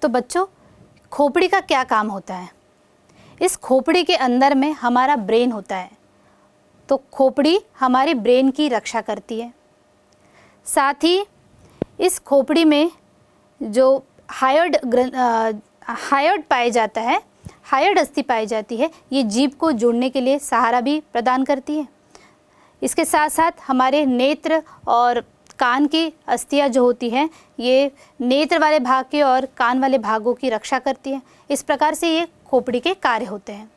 तो बच्चों, खोपड़ी का क्या काम होता है? इस खोपड़ी के अंदर में हमारा ब्रेन होता है। तो खोपड़ी हमारे ब्रेन की रक्षा करती है। साथ ही इस खोपड़ी में जो हायोइड पाया जाता है, हायोइड अस्थि पाई जाती है, ये जीभ को जोड़ने के लिए सहारा भी प्रदान करती है। इसके साथ साथ हमारे नेत्र और कान की अस्थियां जो होती हैं, ये नेत्र वाले भाग के और कान वाले भागों की रक्षा करती हैं। इस प्रकार से ये खोपड़ी के कार्य होते हैं।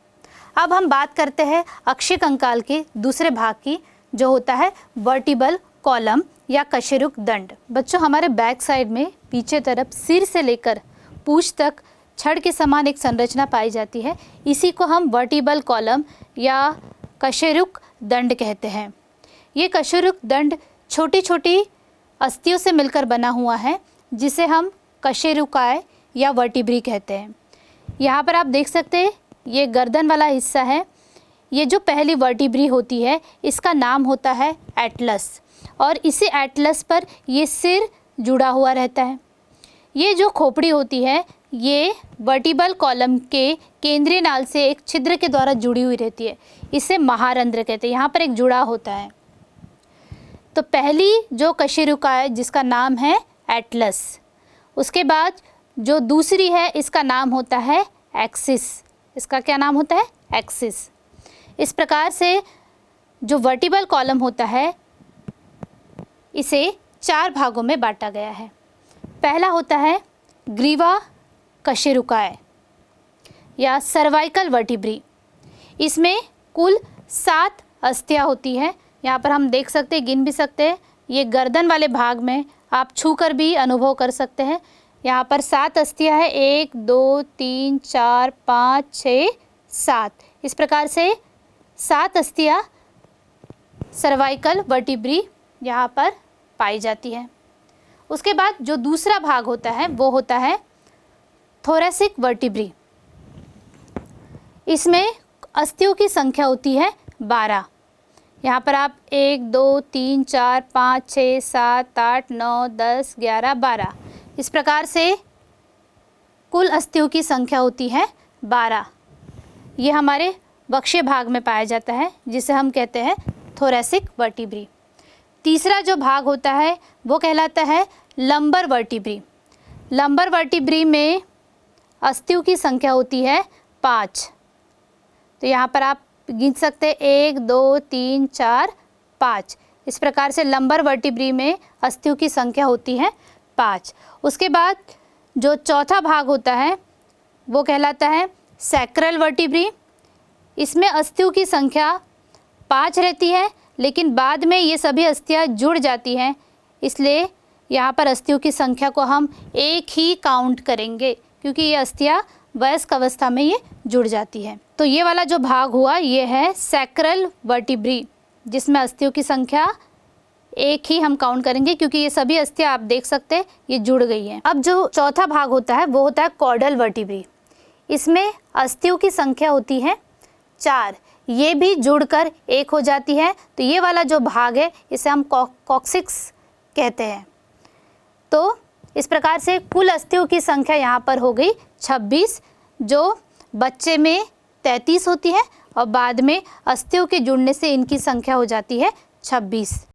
अब हम बात करते हैं अक्षीय कंकाल के दूसरे भाग की, जो होता है वर्टिबल कॉलम या कशेरुक दंड। बच्चों, हमारे बैक साइड में पीछे तरफ सिर से लेकर पूंछ तक छड़ के समान एक संरचना पाई जाती है। इसी को हम वर्टिबल कॉलम या कशेरुक दंड कहते हैं। ये कशेरुक दंड छोटी छोटी अस्थियों से मिलकर बना हुआ है, जिसे हम कशेरुकाय या वर्टिब्री कहते हैं। यहाँ पर आप देख सकते हैं, ये गर्दन वाला हिस्सा है। ये जो पहली वर्टिब्री होती है, इसका नाम होता है एटलस, और इसी एटलस पर ये सिर जुड़ा हुआ रहता है। ये जो खोपड़ी होती है, ये वर्टिबल कॉलम के केंद्रीय नाल से एक छिद्र के द्वारा जुड़ी हुई रहती है। इसे महारंध्र कहते हैं। यहाँ पर एक जुड़ा होता है। तो पहली जो कशेरुकाय, जिसका नाम है एटलस, उसके बाद जो दूसरी है, इसका नाम होता है एक्सिस। इसका क्या नाम होता है? एक्सिस। इस प्रकार से जो वर्टिबल कॉलम होता है, इसे 4 भागों में बांटा गया है। पहला होता है ग्रीवा कशेरुकाय या सर्वाइकल वर्टिब्री। इसमें कुल 7 अस्थियां होती है। यहाँ पर हम देख सकते हैं, गिन भी सकते हैं। ये गर्दन वाले भाग में आप छूकर भी अनुभव कर सकते हैं। यहाँ पर 7 अस्थियां हैं, 1 2 3 4 5 6 7। इस प्रकार से 7 अस्थियां सर्वाइकल वर्टिब्री यहाँ पर पाई जाती है। उसके बाद जो दूसरा भाग होता है, वो होता है थोरैसिक वर्टिब्री। इसमें अस्थियों की संख्या होती है 12। यहाँ पर आप 1 2 3 4 5 6 7 8 9 10 11 12, इस प्रकार से कुल अस्थियों की संख्या होती है 12। ये हमारे वक्षीय भाग में पाया जाता है, जिसे हम कहते हैं थोरैसिक वर्टिब्री। तीसरा जो भाग होता है, वो कहलाता है लंबर वर्टिब्री। लंबर वर्टिब्री में अस्थियों की संख्या होती है 5। तो यहाँ पर आप गिन सकते हैं, 1 2 3 4 5। इस प्रकार से लंबर वर्टिब्री में अस्थियों की संख्या होती है 5। उसके बाद जो चौथा भाग होता है, वो कहलाता है सैक्रल वर्टिब्री। इसमें अस्थियों की संख्या 5 रहती है, लेकिन बाद में ये सभी अस्थियां जुड़ जाती हैं, इसलिए यहाँ पर अस्थियों की संख्या को हम 1 ही काउंट करेंगे, क्योंकि ये अस्थियां वयस्क अवस्था में ये जुड़ जाती है। तो ये वाला जो भाग हुआ, ये है सैक्रल वर्टिब्री, जिसमें अस्थियों की संख्या 1 ही हम काउंट करेंगे, क्योंकि ये सभी अस्थियां आप देख सकते हैं ये जुड़ गई हैं। अब जो चौथा भाग होता है, वो होता है कॉर्डल वर्टिब्री। इसमें अस्थियों की संख्या होती है 4। ये भी जुड़कर 1 हो जाती है। तो ये वाला जो भाग है, इसे हम कॉक्सिक्स कहते हैं। तो इस प्रकार से कुल अस्थियों की संख्या यहाँ पर हो गई 26, जो बच्चे में 33 होती है, और बाद में अस्थियों के जुड़ने से इनकी संख्या हो जाती है 26।